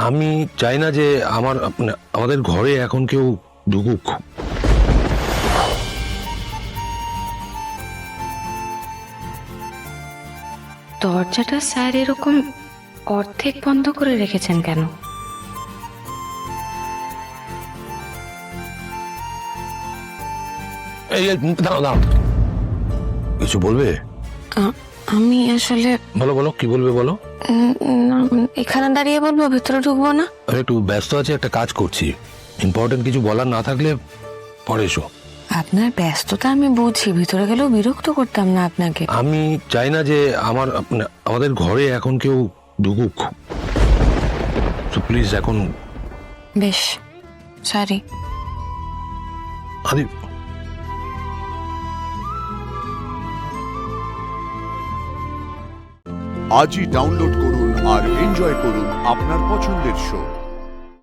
আমি চাই না যে আমাদের ঘরে এখন কেউ ঢুকুক। দরজাটা স্যার এরকম অর্ধেক বন্ধ করে রেখেছেন কেন? এই দাঁড়াও দাঁড়াও, কিছু বলবে? আমি আসলে বলো বলো, কি বলবে বলো। না, এখানে দাঁড়িয়ে বলবো, ভেতরে ঢুকবো না। আমি একটু ব্যস্ত আছি, একটা কাজ করছি। ইম্পর্টেন্ট কিছু বলার না থাকলে পরে এসো। আপনার ব্যস্ততা আমি বুঝি, ভিতরে গেলেও বিরক্ত করতাম না আপনাকে। আমি চাই না যে আমাদের ঘরে এখন কেউ ঢুকুক। প্লিজ এখন। বেশ, সরি। আরে আজই ডাউনলোড করুন আর এনজয় করুন আপনার পছন্দের শো।